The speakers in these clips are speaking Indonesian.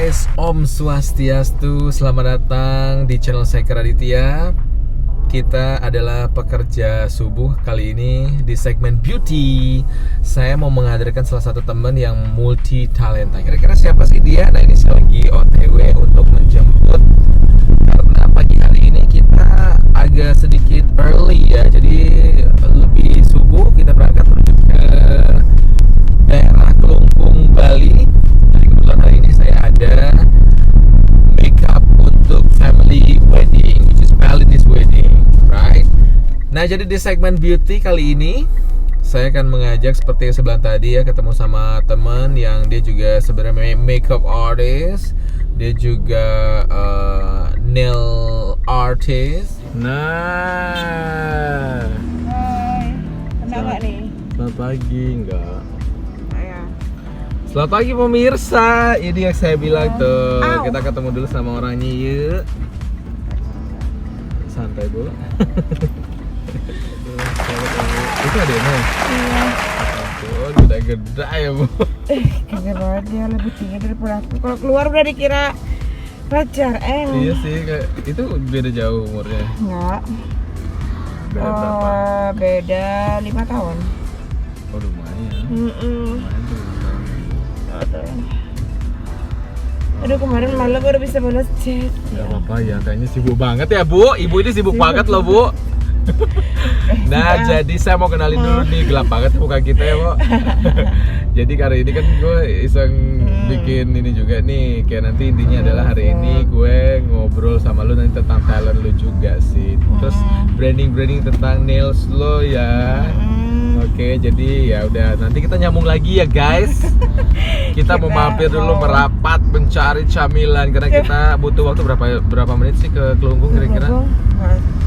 guys, Om Swastiastu. Selamat datang di channel saya Raditya. Kita adalah pekerja subuh. Kali ini di segmen beauty saya mau menghadirkan salah satu teman yang multi talenta. Kira-kira siapa sih dia? Nah, ini saya lagi OTW untuk menjemput. Karena pagi hari ini kita agak sedikit early ya, jadi lebih subuh kita berangkat menuju ke daerah Kelungkung, Bali. Jadi kebetulan hari ini saya ada makeup untuk family wedding, which is Balinese wedding, right? Nah, jadi di segmen beauty kali ini saya akan mengajak seperti yang sebelah tadi ya, ketemu sama teman yang dia juga sebenarnya makeup artist, dia juga nail artist. Nah, Hai, kena nggak nih? selamat pagi, enggak? Selamat pagi pemirsa, ini yang saya bilang tuh. Kita ketemu dulu sama orangnya yuk. Santai Bu. Itu adanya? Iya. Ampun, gede-gede ya Bu. Kagak banget, dia lebih tinggi daripada aku. Kalau keluar udah dikira pacar, Iya sih, kayak itu beda jauh umurnya. Enggak. Beda berapa? Beda 5 tahun. Oh lumayan. Mm-mm. Lumayan tuh 5 tahun. Aduh, kemarin malam baru bisa balas chat. Gak apa-apa ya, kayaknya sibuk banget ya Bu. Ibu ini sibuk banget loh Bu. Nah, jadi saya mau kenalin dulu nih, gelap banget muka kita ya Bu. Jadi kali ini kan gue iseng bikin ini juga nih. Kayak nanti intinya adalah hari ini gue ngobrol sama lu nanti tentang talent lu juga sih. Terus branding tentang nails lo ya. Oke, jadi ya udah nanti kita nyambung lagi ya guys. Kita mau mampir dulu merapat mencari camilan karena kita butuh waktu berapa menit sih ke Kelungkung kira-kira?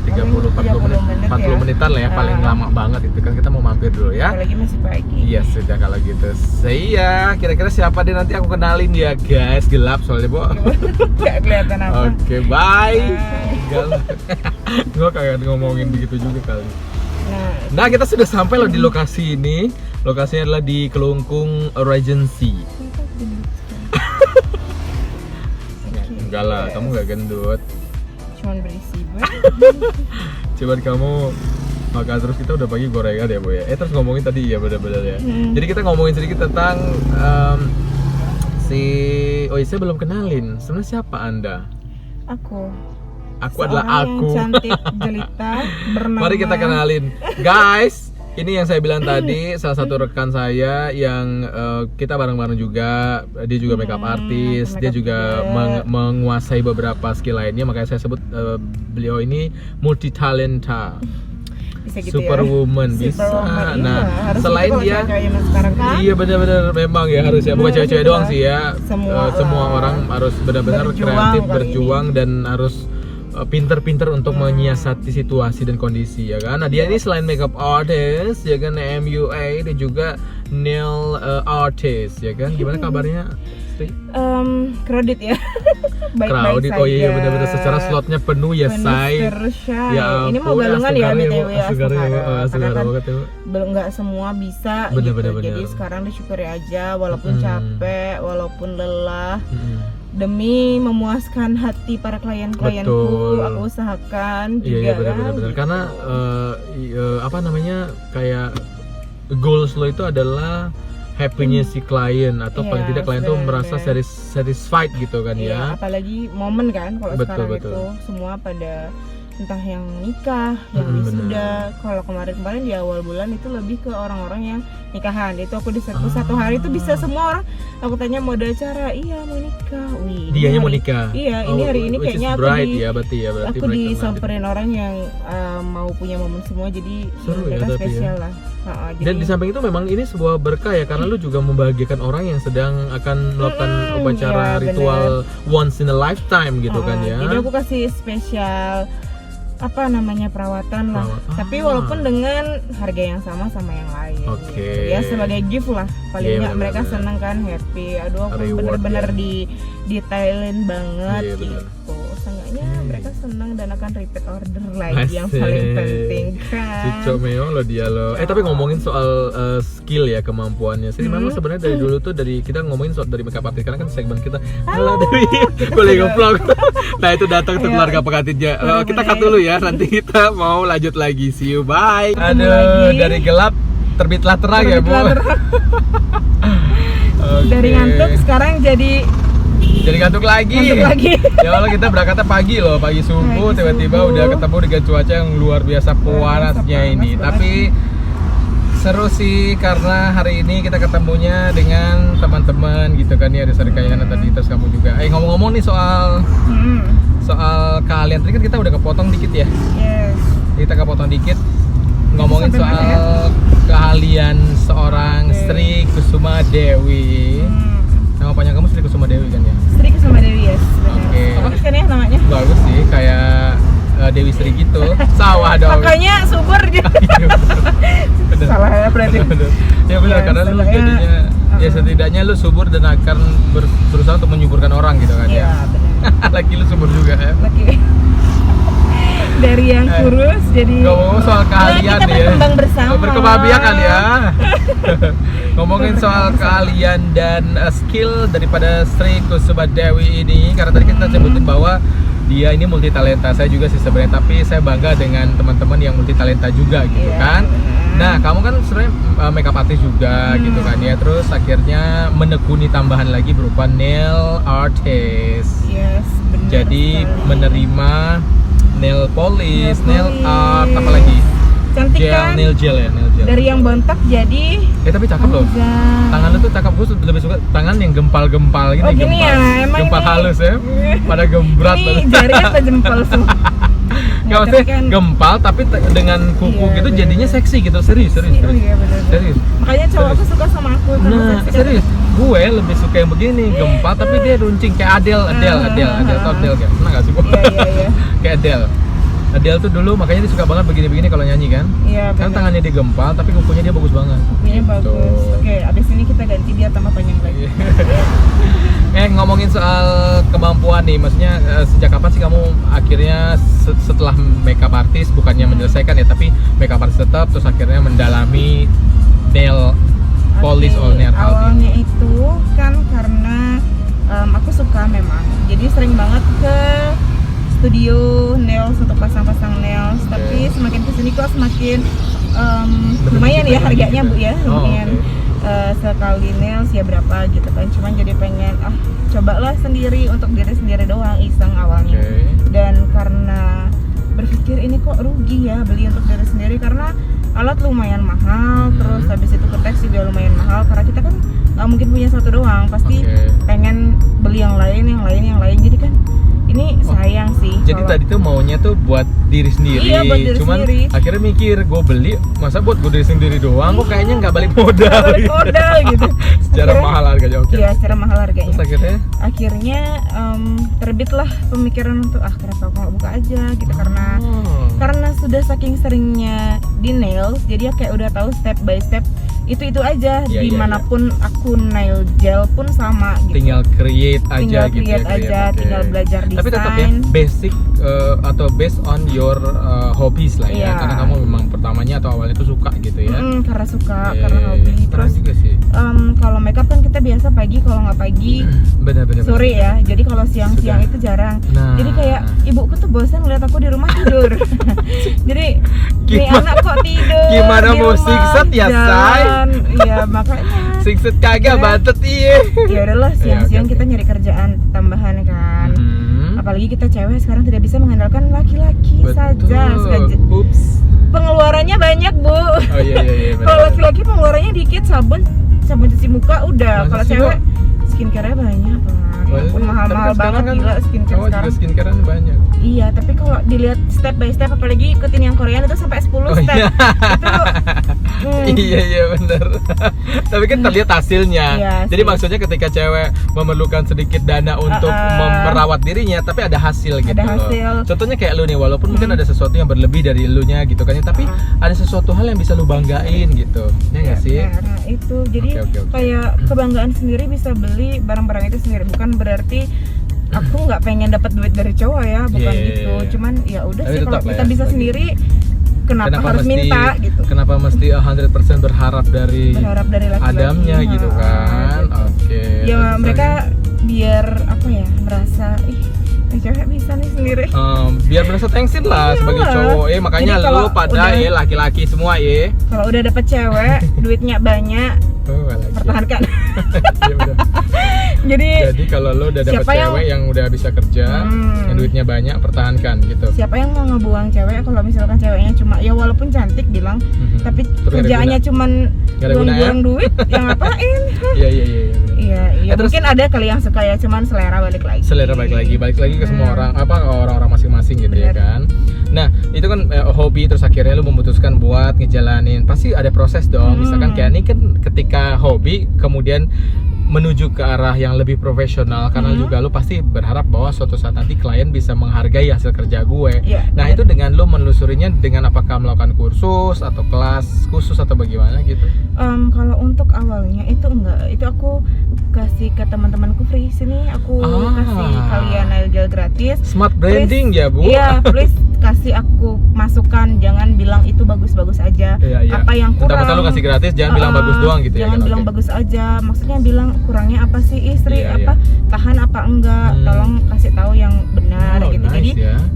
40 menitan lah ya, paling lama banget itu kan. Kita mau mampir dulu ya. Apalagi masih pagi. Iya sudah kalau gitu. Saya kira-kira siapa deh nanti aku kenalin ya guys. Gelap soalnya Bu. Gak kelihatan apa. Oke, bye. Gue kayak ngomongin begitu juga kali. Nah, kita sudah sampai loh di lokasi ini. Lokasinya adalah di Kelungkung Regency. Enggak lah, kamu gak gendut. Cuman berisi banget. Cuman kamu makan terus. Kita udah pagi gorengan ya Bu ya. Terus ngomongin tadi ya benar-benar ya. Jadi kita ngomongin sedikit tentang saya belum kenalin. Sebenarnya siapa Anda? Aku adalah aku. Yang cantik jelita bernama. Mari kita kenalin, guys. Ini yang saya bilang tadi, salah satu rekan saya yang kita bareng-bareng juga. Dia juga makeup artist, dia juga menguasai beberapa skill lainnya. Makanya saya sebut beliau ini multi talenta. Gitu Superwoman ya? bisa. Superwoman, Nah, iya. selain dia, iya benar-benar memang ya harus ya. Bukan cewek-cewek doang sih ya. Semua orang harus benar-benar kreatif, berjuang dan harus pinter-pinter untuk menyiasati situasi dan kondisi ya kan. Nah, dia ini selain makeup artist ya kan, MUA, dia juga nail artist ya kan. Gimana kabarnya? Kredit ya. Crowded, oh iya benar-benar secara slotnya penuh ya say. Ya, ini mau galungan ya BTW ya. Asgara banget ya. Belum nggak semua bisa bener, gitu. Bener. Jadi sekarang disyukuri aja walaupun capek, walaupun lelah. Demi memuaskan hati para klien-klienku, aku usahakan juga. Iya benar-benar. Karena apa namanya, kayak goals lo itu adalah happy-nya si klien atau paling tidak klien tuh merasa satisfied gitu kan ya. Apalagi momen kan kalau sekarang itu semua pada entah yang nikah, yang wisuda. Kalau kemarin di awal bulan itu lebih ke orang-orang yang nikahan. Itu aku di satu hari itu bisa semua orang. Aku tanya mau ada acara, iya mau nikah. Wih, dianya mau nikah. Iya, ini hari ini kayaknya berarti aku disamperin orang yang mau punya momen semua. Jadi seru ya, spesial lah. Dan di samping itu memang ini sebuah berkah ya, karena lu juga membahagiakan orang yang sedang akan melakukan upacara ritual once in a lifetime gitu kan ya. Jadi aku kasih spesial perawatan lah. Tapi walaupun dengan harga yang sama yang lain. Gitu. Ya sebagai gift lah. Paling nggak mereka senang kan, happy. Aduh, aku bener-bener didetailin banget gitu. ya mereka senang dan akan repeat order lagi yang paling penting kan. Cico meong lo dia lo. Tapi ngomongin soal skill ya, kemampuannya. Jadi memang sebenarnya dari dulu tuh dari kita ngomongin soal dari makeup artist karena kan segmen kita halo dari boleh nge-vlog. Nah itu datang tuh keluarga pengantinnya. Kita cut dulu ya, nanti kita mau lanjut lagi. See you, bye. Aduh, dari gelap terbitlah terang ya, Bu. Dari ngantuk sekarang jadi ngantuk lagi. Ya Allah, kita berangkatnya pagi loh, pagi subuh, tiba-tiba udah ketemu dengan cuaca yang luar biasa panasnya ini. Tapi seru sih karena hari ini kita ketemunya dengan teman-teman gitu kan ya, ada Sarikayana tadi, terus kamu juga. Ngomong-ngomong nih soal keahlian tadi kan kita udah kepotong dikit ya. Yes. Kita kepotong dikit ngomongin soal keahlian seorang Sri Kusuma Dewi. Nama panjang kamu Sri Kusuma Dewi kan ya? Sri Kusuma Dewi, yes. Oke. Bagus kan ya namanya? Bagus sih, kayak Dewi Sri gitu. Sawah dong. Makanya subur gitu. Salah ya berarti. Ya benar, karena lu jadinya ya setidaknya lu subur dan akan berusaha untuk menyuburkan orang gitu kan ya. Iya, benar. Lagi lu subur juga ya. Lagi. Dari yang kurus jadi ngomong soal keahlian kita berkembang bersama. Berkembang biak kali ya. Ngomongin soal keahlian dan skill daripada Sri Kusuma Dewi ini, karena tadi kita sebutin bahwa dia ini multi talenta. Saya juga sih sebenarnya, tapi saya bangga dengan teman-teman yang multi talenta juga gitu kan. Nah, kamu kan sebenarnya makeup artist juga gitu kan ya. Terus akhirnya menekuni tambahan lagi berupa nail artist. Yes, benar. Jadi menerima nail polish, nail art, apa lagi? Cantik gel, kan? Nail gel. Dari yang bontak jadi tapi cakep loh. Tangan lu tuh cakep, gue lebih suka tangan yang gempal-gempal gini. Oh gini ya, emang gempal ini halus ya, pada gembrat. Ini jari apa jempol semua? Gak maksudnya kan gempal tapi dengan kuku gitu bener. Jadinya seksi gitu, serius. Iya bener. Serius. Makanya cowok tuh suka sama aku. Nah serius, gue lebih suka yang begini, gempal tapi dia runcing kayak Adele tau Adele kan? Pernah gak sih? Iya. Kayak Adele tuh dulu makanya dia suka banget begini-begini kalau nyanyi kan? Iya bener. Kan tangannya dia gempal tapi kukunya dia bagus banget. Kukunya bagus. Oke, abis ini kita ganti dia tambah panjang lagi. Ngomongin soal kemampuan nih, maksudnya sejak kapan sih kamu akhirnya setelah makeup artist bukannya menyelesaikan ya, tapi makeup artist tetap, terus akhirnya mendalami nail polish all nail art? Awalnya itu kan karena aku suka memang, jadi sering banget ke studio nails untuk pasang-pasang nails. Tapi semakin kesini kok semakin lumayan ya harganya Bu ya, lumayan. Sekali nails ya berapa gitu kan, cuman jadi pengen cobalah sendiri untuk diri sendiri doang, iseng awalnya. Dan karena berpikir ini kok rugi ya beli untuk diri sendiri karena alat lumayan mahal, terus habis itu kertas juga lumayan mahal karena kita kan nggak mungkin punya satu doang, pasti pengen beli yang lain, jadi kan ini sayang sih. Jadi tadi tuh maunya tuh buat diri sendiri. Iya, buat diri cuman sendiri. Akhirnya mikir, gue beli masa buat gue diri sendiri doang, kok kayaknya nggak balik modal. Gitu. Secara mahal harganya. Iya, secara mahal harganya. Terus akhirnya terbitlah pemikiran untuk kenapa aku nggak buka aja gitu, karena sudah saking seringnya di nails, jadi ya kayak udah tahu step by step itu aja. Dimanapun aku nail gel pun sama gitu. Tinggal create aja. Tinggal belajar desain. Tapi tetap ya basic atau based on your hobbies lah ya. Karena kamu memang pertamanya atau awalnya itu suka gitu ya. Karena suka, karena hobi. Terus juga sih. Kalau makeup kan kita biasa pagi, kalau nggak pagi bener. sore ya. Jadi kalau siang-siang itu jarang. Jadi kayak ibuku tuh bosan ngeliat aku di rumah tidur. Jadi ini anak kok tidur. Gimana mau sikset ya, say? Iya makanya. Sikset kagak bantet iya. Ya udahlah siang-siang kita nyari kerjaan tambahan kan. Apalagi kita cewek sekarang tidak bisa mengandalkan laki-laki saja. Ups. Pengeluarannya banyak Bu. Oh iya. Kalau laki-laki pengeluarannya dikit, sabun cuci muka udah. Kalau cewek skincare-nya banyak lah. Walaupun mahal-mahal banget kan, gila skincare sekarang. Juga skincare-an banyak. Iya, tapi kalau dilihat step by step, apalagi ikutin yang Korean itu sampai 10 step. Iya benar. Tapi kan terlihat hasilnya. Jadi maksudnya ketika cewek memerlukan sedikit dana untuk merawat dirinya, tapi ada hasil gitu loh. Contohnya kayak lu nih, walaupun mungkin ada sesuatu yang berlebih dari elunya gitu kan, tapi ada sesuatu hal yang bisa lu banggain gitu. Ya nggak sih? Nah, itu jadi kayak kebanggaan sendiri bisa beli barang-barang itu sendiri, bukan berarti aku nggak pengen dapat duit dari cowok ya, bukan gitu. Cuman ya udah sih, kalau kita bisa sendiri, kenapa harus minta gitu? Kenapa mesti 100% berharap dari laki-laki Adamnya gitu kan? Oke. Ya mereka biar apa ya, merasa cewek bisa nih sendiri. Biar merasa thanksin lah sebagai cowok. Makanya lu pada laki-laki semua kalau udah dapet cewek duitnya banyak, pertahankan. Jadi kalau lu udah dapet cewek yang udah bisa kerja, yang duitnya banyak, pertahankan gitu. Siapa yang mau ngebuang cewek kalau misalkan ceweknya cuma ya walaupun cantik bilang, tapi kerjaannya cuman buang-buang duit, yang ngapain? Iya. Terus, mungkin ada kali yang suka ya, cuman selera balik lagi ke semua orang, orang-orang masing-masing gitu. Bener. Ya kan. Nah itu kan hobi, terus akhirnya lu memutuskan buat ngejalanin, pasti ada proses dong. Misalkan kayak ini kan ketika hobi kemudian menuju ke arah yang lebih profesional, karena juga lu pasti berharap bahwa suatu saat nanti klien bisa menghargai hasil kerja gue. Nah itu dengan lu menelusurinya dengan apakah melakukan kursus atau kelas khusus atau bagaimana gitu? Kalau untuk awalnya itu enggak, itu aku kasih ke teman-temanku free, sini aku kasih kalian nail gratis. Smart branding, please, ya Bu? Iya, please kasih aku masukan, jangan bilang itu bagus-bagus aja. Apa yang kurang, lu kasih gratis, jangan bilang bagus doang gitu. Jangan bilang bagus aja, maksudnya bilang kurangnya apa sih istri, tahan apa enggak, tolong kasih tahu yang benar gitu. Nice, jadi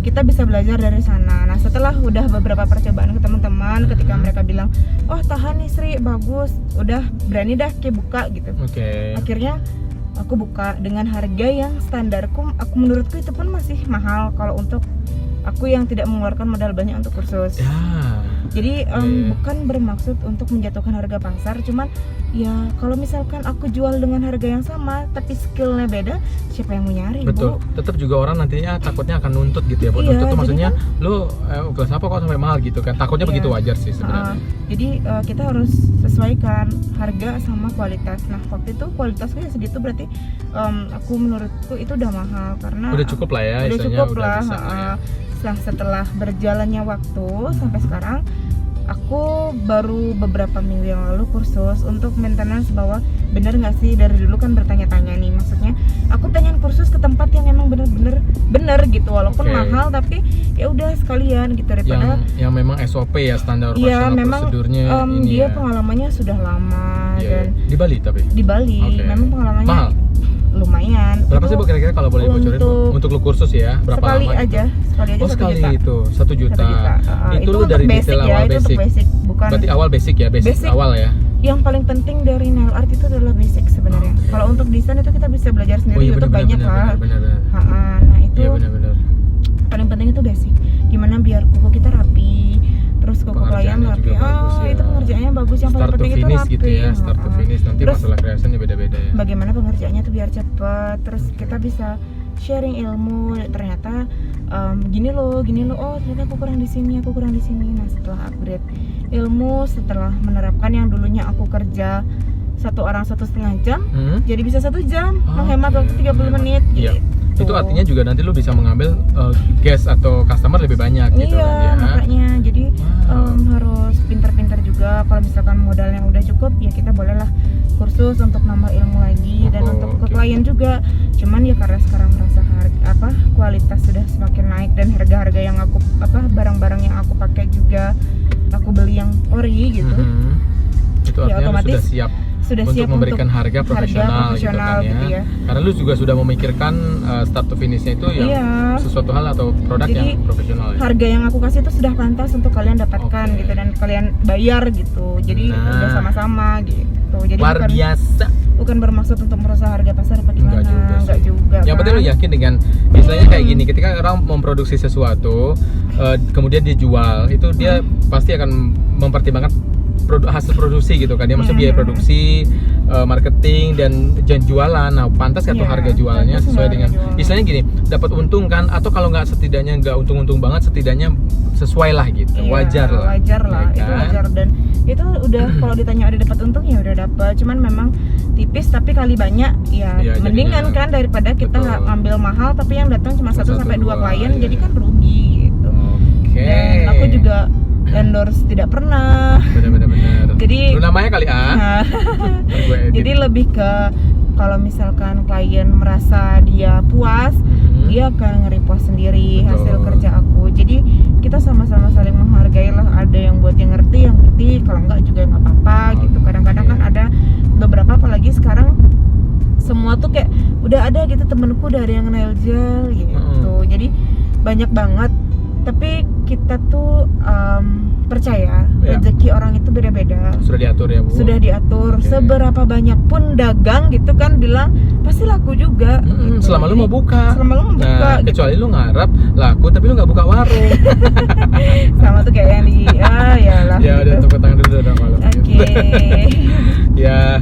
kita bisa belajar dari sana. Nah setelah udah beberapa percobaan ke teman-teman, ketika mereka bilang tahan istri bagus, udah berani dah kayak buka gitu. Akhirnya aku buka dengan harga yang standarku, menurutku itu pun masih mahal kalau untuk aku yang tidak mengeluarkan modal banyak untuk kursus. Jadi bukan bermaksud untuk menjatuhkan harga pasar, cuman ya kalau misalkan aku jual dengan harga yang sama tapi skillnya beda, siapa yang mau nyari? Betul. Bu? Tetap juga orang nantinya takutnya akan nuntut gitu ya. Nuntut tuh maksudnya kan, lu kelas apa kok sampai mahal gitu kan? Takutnya begitu, wajar sih sebenarnya. Jadi kita harus sesuaikan harga sama kualitas. Nah waktu itu kualitasku ya segitu, berarti aku menurutku itu udah mahal karena udah cukup lah ya. Udah cukup lah. Bisa, Nah setelah berjalannya waktu sampai sekarang, aku baru beberapa minggu yang lalu kursus untuk maintenance, bahwa bener nggak sih, dari dulu kan bertanya-tanya nih, maksudnya aku pengen kursus ke tempat yang emang bener gitu, walaupun mahal tapi ya udah sekalian gitu, daripada yang memang SOP ya, standar operasional prosedurnya. Dia pengalamannya sudah lama dan di Bali, tapi di Bali memang pengalamannya mahal. Lumayan. Berapa sih Bu kira-kira kalau boleh dibocorin untuk lu kursus ya? Berapa sekali lama aja, gitu? Sekali aja sekali itu 1 juta. Itu lu dari basic detail ya, awal itu basic. Bukan. Berarti awal basic ya, basic awal ya. Yang paling penting dari nail art itu adalah basic sebenarnya. Kalau untuk desain itu kita bisa belajar sendiri, YouTube banyak lah. Nah itu. Iya benar-benar. Paling penting itu basic. Gimana biar kuku kita rapi, terus kuku klien rapi. Itu pengerjaannya bagus. Yang paling penting itu rapi gitu ya, start to finish. Nanti terus, masalah kreasinya beda-beda ya. Bagaimana pengerjaannya tuh biar cepet. Terus kita bisa sharing ilmu, ternyata gini loh, ternyata aku kurang di sini. Nah setelah upgrade ilmu, setelah menerapkan yang dulunya aku kerja 1 orang 1,5 jam, jadi bisa 1 jam, menghemat waktu 30 menit gitu. Itu artinya juga nanti lu bisa mengambil guest atau customer lebih banyak gitu kan ya. Makanya jadi harus pintar-pintar juga. Kalau misalkan modalnya udah cukup, ya kita bolehlah kursus untuk nambah ilmu lagi dan untuk ke klien juga. Cuman ya karena sekarang merasa kualitas sudah semakin naik dan harga-harga yang aku barang-barang yang aku pakai juga aku beli yang ori gitu. Itu artinya ya, otomatis sudah siap untuk memberikan harga profesional gitu kan ya. Karena lu juga sudah memikirkan start to finishnya itu yang sesuatu hal atau produk yang profesional ya. Harga yang aku kasih itu sudah pantas untuk kalian dapatkan gitu, dan kalian bayar gitu. Jadi udah sama-sama gitu. Jadi luar biasa. Bukan bermaksud untuk merusak harga pasar apa gimana. Enggak juga. Yang penting lu yakin dengan misalnya kayak gini, ketika orang memproduksi sesuatu kemudian dia jual, itu dia pasti akan mempertimbangkan hasil produksi gitu kan, dia maksudnya biaya produksi, marketing dan jualan. Nah pantas atau harga jualnya sesuai dengan istilahnya gini, dapat untung kan, atau kalau nggak setidaknya nggak untung-untung banget, setidaknya sesuai lah gitu. Wajar lah ya kan? Itu wajar, dan itu udah kalau ditanya udah dapat untung ya udah dapat, cuman memang tipis tapi kali banyak ya mendingan kan daripada kita ngambil mahal tapi yang datang cuma 1-2 klien, jadi kan rugi gitu. Dan aku juga endorse tidak pernah. Benar. Jadi lu namanya kali jadi lebih ke kalau misalkan klien merasa dia puas, dia akan nge-repost sendiri hasil kerja aku. Jadi kita sama-sama saling menghargai lah. Ada yang buat yang ngerti, kalau enggak juga nggak apa-apa gitu. Kadang-kadang kan ada beberapa, apalagi sekarang semua tuh kayak udah ada gitu, temenku udah ada yang nail gel gitu. Jadi banyak banget. Tapi kita tuh percaya rezeki orang itu beda-beda. Sudah diatur ya, Bu? Sudah diatur. Seberapa banyak pun dagang gitu kan bilang pasti laku juga. Gitu. Selama lu mau buka. Nah, gitu. Kecuali lu ngarap laku tapi lu nggak buka warung. Sama tuh kayak yang di ya gitu. Udah tepuk tangan dulu dong kalau. Oke. Ya,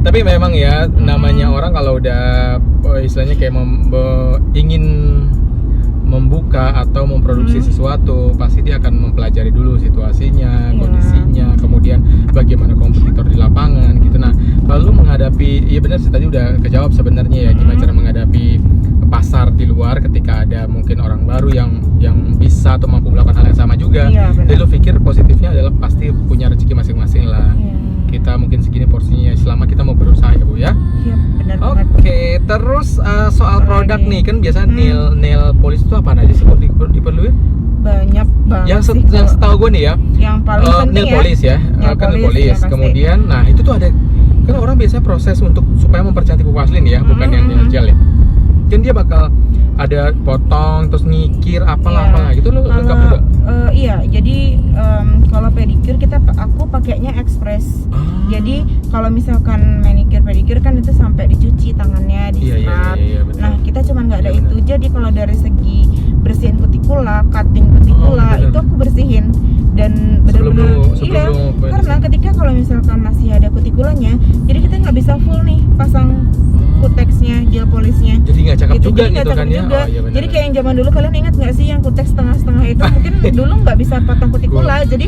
tapi memang ya namanya orang kalau udah istilahnya kayak ingin membuka atau memproduksi sesuatu, pasti dia akan mempelajari dulu situasinya, kondisinya, kemudian bagaimana kompetitor di lapangan gitu. Nah, kalau menghadapi, ya benar sih tadi udah kejawab sebenarnya ya, gimana cara menghadapi pasar di luar ketika ada mungkin orang baru yang bisa atau mampu melakukan hal yang sama juga. Jadi lu pikir positifnya adalah pasti punya rezeki masing-masing lah. Kita mungkin segini porsinya selama kita mau berusaha ya, Bu ya. Iya, benar banget. Oke, terus soal produk nih kan biasa nail polish itu apa aja sih diperluin? Banyak banget. Yang setahu gue nih ya. Yang paling penting nail polish ya. Kan nail polish. Kemudian nah itu tuh ada kan orang biasanya proses untuk supaya mempercantik kuku asli nih ya, bukan yang nail gel ya. Kan dia bakal ada potong terus ngikir apalah gitu lo lengkap juga. Iya, jadi kalau pedicure aku pakainya express. Jadi kalau misalkan manicure pedicure kan itu sampai dicuci tangannya, di scrub. Nah, kita cuma nggak ada itu. Jadi kalau dari segi bersihin kutikula, cutting kutikula itu aku bersihin dan benar-benar karena ketika kalau misalkan masih ada kutikulanya, jadi kita nggak bisa full nih pasang kutexnya, gel polishnya. Jadi nggak cakep gitu, juga gitu kan ya. Jadi kayak yang zaman dulu, kalian ingat nggak sih yang kutex setengah-setengah itu? Mungkin dulu nggak bisa potong kutikula, jadi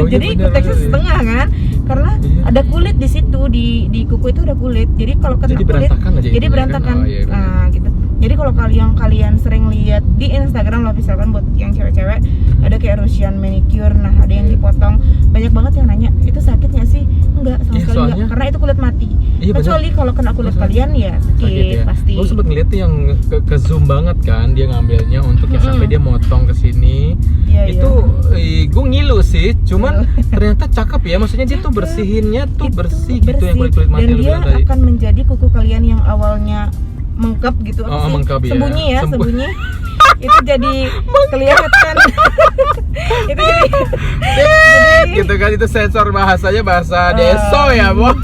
jadi kutexnya setengah kan, karena ada kulit di situ, di kuku itu ada kulit. Jadi kalau kena kulit, jadi berantakan. Nah gitu. Jadi kalau kalian sering lihat di Instagram lah, misalkan buat yang cewek-cewek ada kayak Russian manicure, nah ada yang dipotong, banyak banget yang nanya itu sakit nggak sih? Enggak, sama sekali enggak, karena itu kulit mati. Kecuali kalau kena kulit kalian ya sakit pasti. Gue sempet ngeliat tuh yang ke zoom banget kan, dia ngambilnya untuk ya sampai dia motong ke sini. Itu gue ngilu sih, cuman ternyata cakep ya, maksudnya dia tuh bersihinnya tuh bersih gitu yang kulit mati. Dan dia akan menjadi kuku kalian yang awalnya mengkap gitu, sembunyi ya, sembunyi itu jadi kelihatan. Itu jadi gitu kan, itu sensor bahasanya bahasa deso ya, Bu.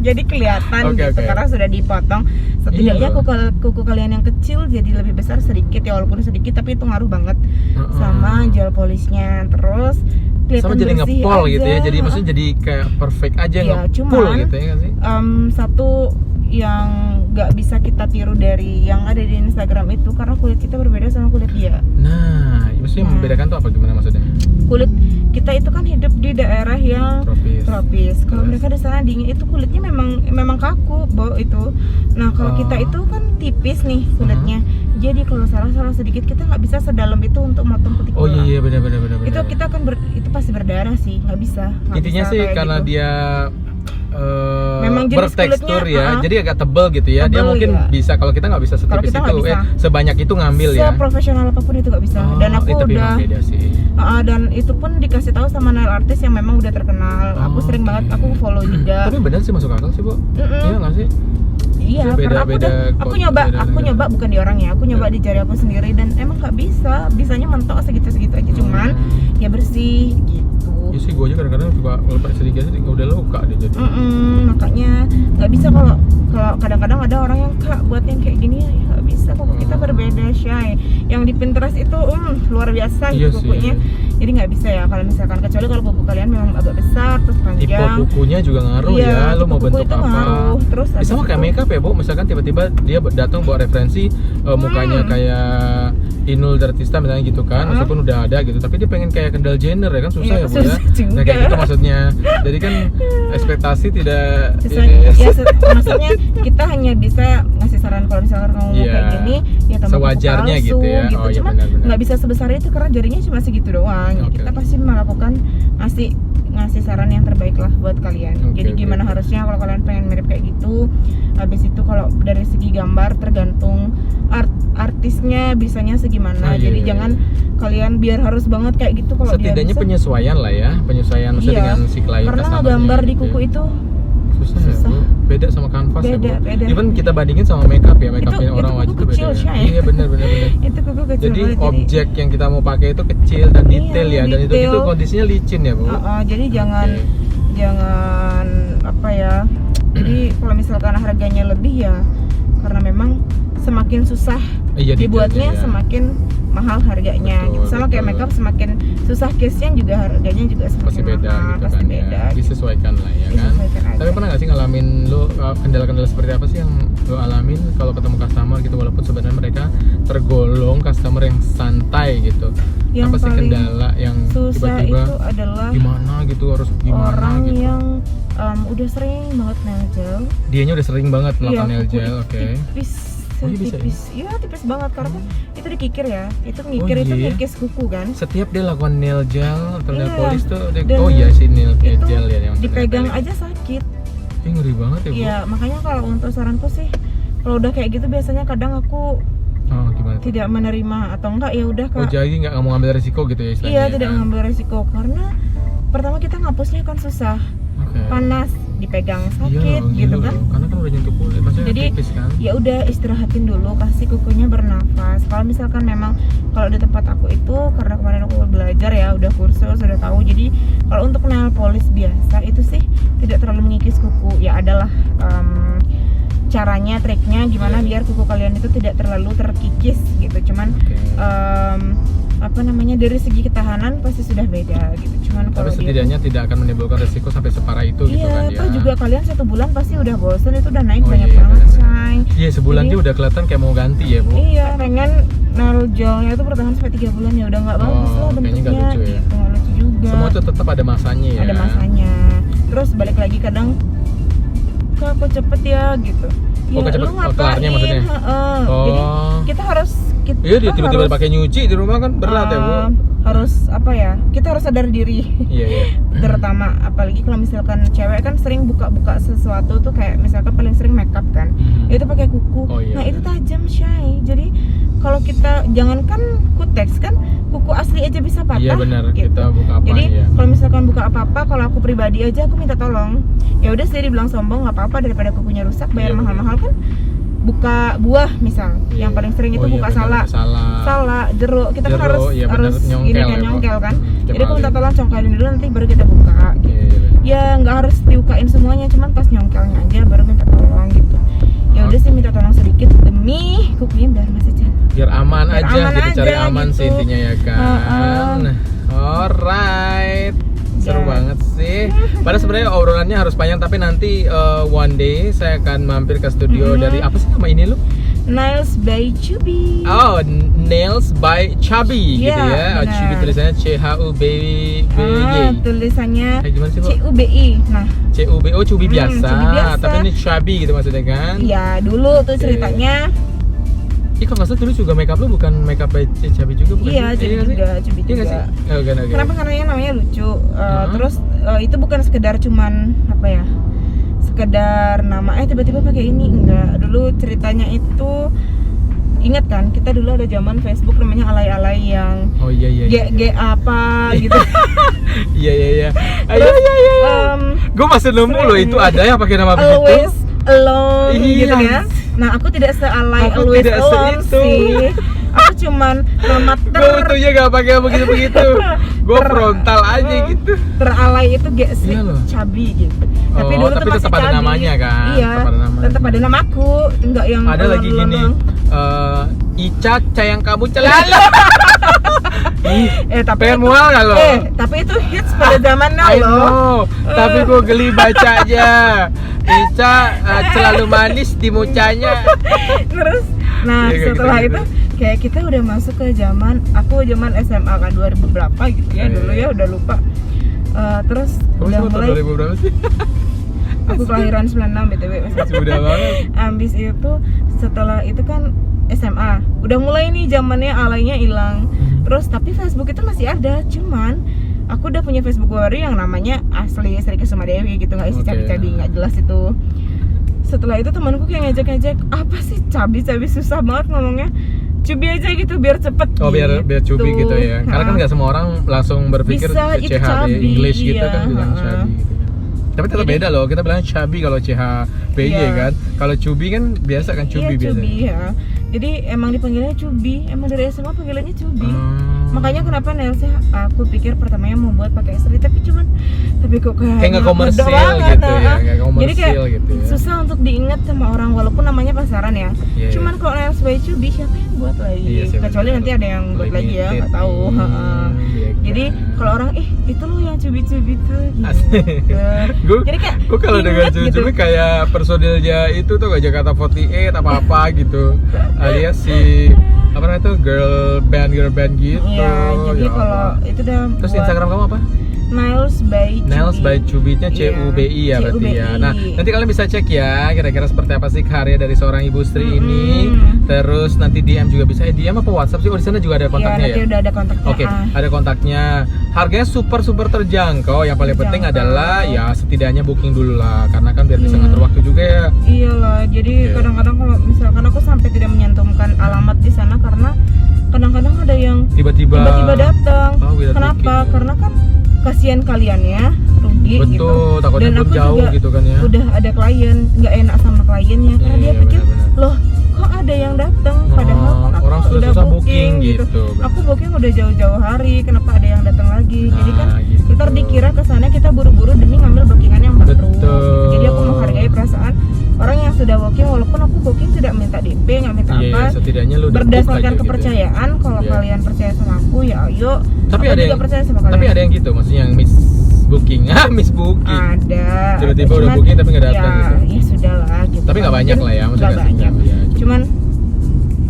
Jadi kelihatan gitu karena sudah dipotong. Setidaknya kuku kalian yang kecil jadi lebih besar sedikit ya, walaupun sedikit tapi itu ngaruh banget sama gel polishnya. Terus sama jadi ngepol gitu ya, jadi maksudnya jadi kayak perfect aja ngepul gitu ya kan sih. Satu yang nggak bisa kita tiru dari yang ada di Instagram itu, karena kulit kita berbeda sama kulit dia. Nah, maksudnya membedakan tuh apa, gimana maksudnya? Kulit kita itu kan hidup di daerah yang tropis. Kalau mereka di sana dingin, itu kulitnya memang kaku, itu. Nah, kalau kita itu kan tipis nih kulitnya. Jadi kalau salah sedikit kita nggak bisa sedalam itu untuk motong kutikula. Oh iya, benar. Itu kita akan itu pasti berdarah sih, nggak bisa. Intinya sih karena gitu. Dia memang bertekstur ya, jadi agak tebel gitu ya. Dia mungkin bisa, kalau kita nggak bisa setipis itu, sebanyak itu ngambil ya. Seprofesional apapun itu nggak bisa. Dan aku itu udah beda sih. Dan itu pun dikasih tahu sama nail artist yang memang udah terkenal. Aku sering banget, aku follow juga. Tapi benar sih, masuk akal sih, Bu. Iya nggak sih? Iya, karena aku nyoba bukan di orangnya, aku nyoba di jari aku sendiri dan emang nggak bisa, bisanya mentok segitu aja, cuman ya bersih gitu. Iya sih, gue aja kadang-kadang suka ngelepas sedikit udah luka deh jadi. Makanya nggak bisa kalau kadang-kadang ada orang yang buat yang kayak gini ya nggak bisa, kuku kita berbeda Shay. Yang di Pinterest itu luar biasa gitu kukunya. Jadi nggak bisa ya kalau misalkan, kecuali kalau kuku kalian memang agak besar terus panjang. Tipe kukunya juga ngaruh ya, lo mau bentuk apa. Ngaruh. Terus sama kayak makeup ya, Bu. Misalkan tiba-tiba dia datang bawa referensi mukanya kayak Inul Daratista misalnya gitu kan, meskipun udah ada gitu, tapi dia pengen kayak Kendall Jenner ya kan, susah ya, Bu ya. Nah kayak gitu maksudnya. Jadi kan ekspektasi tidak maksudnya kita hanya bisa ngasih saran kalau misalkan kamu mau kayak gini ya tambah sewajarnya palsu, gitu ya. Cuman nggak bisa sebesar itu karena jarinya cuma segitu doang. Kita pasti melakukan ngasih saran yang terbaik lah buat kalian. Jadi gimana harusnya kalau kalian pengen mirip Habis itu kalau dari segi gambar tergantung artisnya bisanya segimana. Jadi jangan kalian biar harus banget kayak gitu. Kalau setidaknya penyesuaian lah ya, penyesuaian dengan si klien. Karena gambar di kuku itu susah. Ya, Bu. Beda sama kanvas beda. Even kita bandingin sama makeup ya, makeupnya orang wajib itu beda. Iya benar. Itu kuku kecil. Jadi objek yang kita mau pakai itu kecil dan detail ya, dan itu kondisinya licin ya, Bu. Jadi jangan apa ya. Jadi kalau misalkan harganya lebih ya karena memang semakin susah dibuatnya semakin mahal harganya. Gitu. Sama kayak makeup semakin susah case-nya juga harganya juga semakin pasti beda mahal, gitu pasti kan beda. Ya. Disesuaikan lah ya kan. Tapi pernah nggak sih ngalamin lo kendala-kendala seperti apa sih yang lo alamin kalau ketemu customer gitu, walaupun sebenarnya mereka tergolong customer yang santai gitu. Yang apa sih kendala yang susah tiba-tiba itu adalah gimana gitu, harus gimana orang gitu. yang udah sering banget nail gel. Dianya udah sering banget melakukan nail gel, tipis banget karena itu dikikir ya, itu ngikir itu ngikis kuku kan. Setiap dia lakukan nail gel atau nail polish tuh si nail gel ya yang dipegang aja sakit. Ngeri banget ya, Bu. Iya, makanya kalau untuk saranku sih kalau udah kayak gitu biasanya kadang aku tidak menerima atau enggak ya udah Kak. Jadi nggak mau ngambil resiko gitu ya istilahnya. Iya, tidak mengambil resiko karena pertama kita ngapusnya kan susah. Panas, dipegang sakit gitu kan. Karena kan udah nyentuh kulit, maksudnya jadi tipis kan. Ya udah istirahatin dulu, kasih kukunya bernafas. Kalau misalkan memang kalau di tempat aku itu karena kemarin aku belajar ya, udah kursus, udah tahu. Jadi kalau untuk nail polish biasa itu sih tidak terlalu mengikis kuku. Ya adalah caranya, triknya gimana biar kuku kalian itu tidak terlalu terkikis gitu. Cuman dari segi ketahanan pasti sudah beda gitu. Cuman tapi setidaknya tidak akan menimbulkan resiko sampai separah itu gitu kan ya. Iya, juga kalian 1 bulan pasti udah bosen, itu udah naik banyak banget say. Iya, sebulan dia udah kelihatan kayak mau ganti ya, Bu. Iya, pengen nail gelnya itu bertahan sampai 3 bulan ya udah nggak bagus lah bentuknya. Kayaknya nggak lucu ya. Gitu, nggak lucu juga. Semua itu tetap ada masanya ya. Ada masanya. Terus balik lagi kadang kok cepet ya gitu. Ya, cepet kelarnya maksudnya. Jadi kita harus dia tiba-tiba pakai nyuci di rumah kan berat ya, Bu. Harus kita harus sadar diri. Iya. Terutama apalagi kalau misalkan cewek kan sering buka-buka sesuatu tuh kayak misalkan paling sering makeup kan. Itu pakai kuku. Nah, itu tajam, Shay. Jadi kalau kita jangankan kutex kan, kuku asli aja bisa patah. Iya benar, gitu. Kita buka apa. Jadi kalau misalkan buka apa-apa, kalau aku pribadi aja aku minta tolong. Ya udah sih dibilang sombong nggak apa-apa daripada kukunya rusak, bayar mahal-mahal kan. Buka buah misal, yang paling sering itu buka salak, jeruk. Kita kan harus nyongkel kan. Jadi aku minta tolong congkelin dulu, nanti baru kita buka. Ya nggak harus diukain semuanya, cuman pas nyongkelnya aja baru minta tolong gitu. Ya udah sih minta tolong sedikit demi kukunya biar masih cantik. Biar aman aja, kita cari aman gitu. Sih intinya ya kan. Alright. Seru banget sih. Padahal sebenarnya obrolannya harus panjang, tapi nanti one day saya akan mampir ke studio dari apa sih nama ini lu? Nails by Chubby. Oh, Nails by Chubby gitu ya. Chubby tulisannya CHUBBY. Tulisannya gimana sih, Bu? CUBI. Nah, CUBI Chubby biasa. Tapi ini Chubby gitu maksudnya kan? Iya, dulu tuh ceritanya. Kalau nggak salah dulu juga makeup lu bukan makeup by Chubby juga bukan? Iya, Chubby juga. Kenapa? Karena namanya lucu. Terus itu bukan sekedar cuman sekedar nama tiba-tiba pakai ini, enggak. Dulu ceritanya itu ingat kan, kita dulu ada zaman Facebook namanya alay-alay yang G apa gitu. Iya. Gue masih nemu loh itu ada yang pakai nama begitu. Always alone gitu ya. Nah, aku tidak se-alay always alone sih. Aku cuman nama gue tuh ya gak pakai begitu. Gue frontal aja gitu. Teralay itu Chubby gitu. Tapi dulu tapi tuh tetap ada namanya kan? Iya, tetap ada namaku, enggak yang ada lagi gini. Ica sayang kamu celalu. Tapi mual gak lo? Tapi itu hits pada zamannya loh. Tapi gue geli baca aja. Ica selalu manis di mucanya. Terus, setelah itu kayak kita udah masuk ke zaman SMA kan 2000 berapa gitu ya dulu ya udah lupa. Terus udah mulai 2000 berapa sih? Aku kelahiran 96 BTW masih muda banget. Abis itu setelah itu kan SMA udah mulai nih zamannya alaynya hilang. Terus tapi Facebook itu masih ada, cuman aku udah punya Facebook baru yang namanya asli Sri Kusuma Dewi gitu, nggak isi cabi-cabi nggak jelas itu. setelah itu temanku kayak ngejek apa sih cabi susah banget ngomongnya, cubi aja gitu biar cepet. Oh biar cubi gitu ya. Karena kan nggak semua orang langsung berpikir bisa, CHB English gitu iya, kan bilang cabi gitu. Tapi tetap beda loh, kita bilang cabi kalau CHBY kan. Kalau cubi kan biasa kan cubi biasa. Cubi ya. Jadi emang dipanggilnya cubi, emang dari SMA panggilannya cubi. Makanya kenapa nailsnya aku pikir pertamanya mau buat pakai seri, tapi kok kayak nggak komersil gitu ya, nggak komersil. Jadi kayak gitu ya. susah untuk diingat sama orang walaupun namanya pasaran ya. Yeah, cuman kalau nails by cubi siapa yang buat lagi? Kecuali nanti ada yang buat lagi ya, nggak tahu. Jadi kalau orang itu loh yang cubi-cubi tuh. Jadi kayak gue kalau dengar cubi-cubi kayak personilnya itu tuh gak Jakarta 48 apa gitu, alias si apa namanya tuh girl band gitu. Iya, jadi kalau itu udah. Terus Instagram kamu apa? Nails by Cubi-nya CUBI ya berarti ya. Nah, nanti kalian bisa cek ya kira-kira seperti apa sih karya dari seorang Ibu Sri ini. Terus nanti DM juga bisa. DM apa WhatsApp sih? Oh, di sana juga ada kontaknya ya. Nanti udah ada kontaknya. Oke, ada kontaknya. Harganya super terjangkau. Yang paling penting adalah ya setidaknya booking dulu lah, karena kan biar bisa ngatur waktu juga ya. Iyalah, jadi kadang-kadang kalau misalkan aku sampai tidak menyantumkan alamat di sana karena kadang-kadang ada yang tiba-tiba datang. Kenapa? Karena kan kasihan kaliannya rugi. Betul, gitu. Takutnya Dan aku jauh juga gitu kan ya. Udah ada klien, nggak enak sama kliennya karena dia pikir loh kok ada yang datang padahal kan aku orang udah susah booking gitu. Aku booking udah jauh-jauh hari, kenapa ada yang datang lagi? Jadi kan gitu. ntar dikira kesannya kita buru-buru demi ngambil bookingan yang baru. Betul. Jadi aku menghargai perasaan orang yang sudah booking, walaupun aku booking tidak minta DP, nggak minta apa. Setidaknya lu berdasarkan kepercayaan gitu. Kalau kalian percaya sama aku ya ayo. Tapi aku ada juga yang percaya sama kalian. Tapi ada yang gitu, maksudnya yang miss booking. Miss booking. Ada. Tiba-tiba udah booking tapi nggak datang gitu. Ya sudah lah gitu. Tapi nggak banyak lah ya, maksudnya nggak banyak. Ya, cuman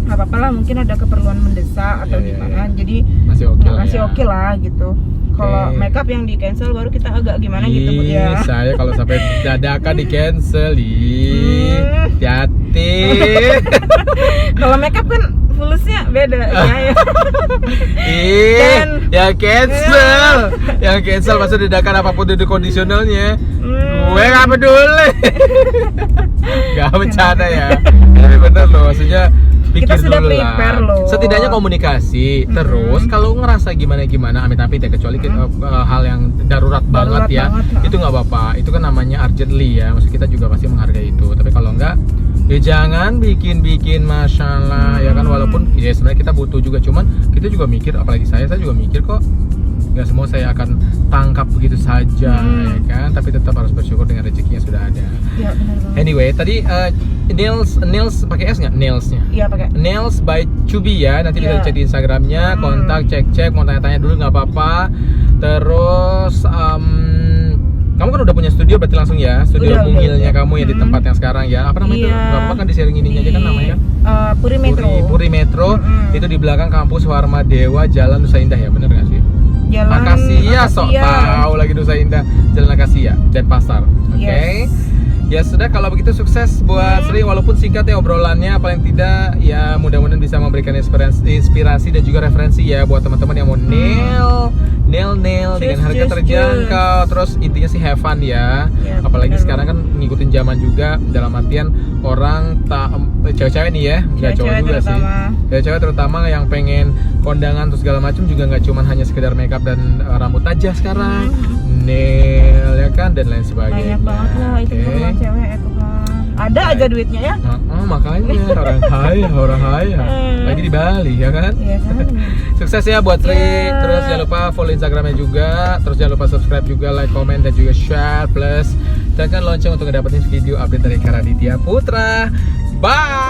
nggak apa-apa lah, mungkin ada keperluan mendesak atau gimana. Jadi masih oke lah. Masih oke lah gitu. Kalau makeup yang di cancel baru kita agak gimana gitu ya. Saya kalau sampai dadakan di cancel, hati-hati. Kalau makeup kan fulusnya beda ya. Yang cancel masa dadakan apapun itu kondisionalnya. Gue gak peduli. Gak bercanda ya. Tapi bener loh, maksudnya pikir kita sudah dulu prepare lah. Loh. Setidaknya komunikasi. Terus kalau ngerasa gimana amit-amit ya, kecuali hal yang darurat banget ya, itu nggak apa-apa. Itu kan namanya urgently ya. Maksud kita juga pasti menghargai itu. Tapi kalau enggak, ya jangan bikin masalah ya kan. Walaupun ya sebenarnya kita butuh juga, cuman kita juga mikir, apalagi saya juga mikir kok. Nggak semua saya akan tangkap begitu saja ya kan, tapi tetap harus bersyukur dengan rezekinya sudah ada. Ya, benar. Anyway, tadi nails pakai S nggak nailsnya? Iya pakai. Nails by Cubi ya, nanti bisa cek di Instagramnya, kontak, cek, mau tanya-tanya dulu nggak apa-apa. Terus kamu kan udah punya studio berarti langsung ya, studio mungilnya kamu yang di tempat yang sekarang ya. Apa namanya itu? Nggak apa-apa kan di sharing ininya aja kan namanya? Puri Metro. Itu di belakang kampus Warma Dewa, Jalan Nusa Indah ya, bener nggak sih? Jalan Akasia, sok tahu lagi Nusa Indah, Jalan Akasia dan Pasar. Oke. Ya sudah, kalau begitu sukses buat Sri, walaupun singkat ya obrolannya, paling tidak ya mudah-mudahan bisa memberikan inspirasi dan juga referensi ya buat teman-teman yang mau nail dengan harga terjangkau. Terus intinya sih have fun ya. Apalagi sekarang kan ngikutin zaman juga, dalam artian orang cewek-cewek nih ya, nggak cowok juga sih. Cewek-cewek terutama yang pengen kondangan terus segala macam juga nggak cuma hanya sekedar makeup dan rambut aja sekarang, nail ya kan dan lain sebagainya. Banyak banget lah itu keperluan cewek itu kan. Ada aja duitnya ya. Makanya orang kaya lagi di Bali ya kan. Iya kan. Sukses ya buat Sri. Terus jangan lupa follow Instagramnya juga. Terus jangan lupa subscribe juga, like, comment dan juga share, plus tekan lonceng untuk ngedapetin video update dari Kak Raditya Putra. Bye.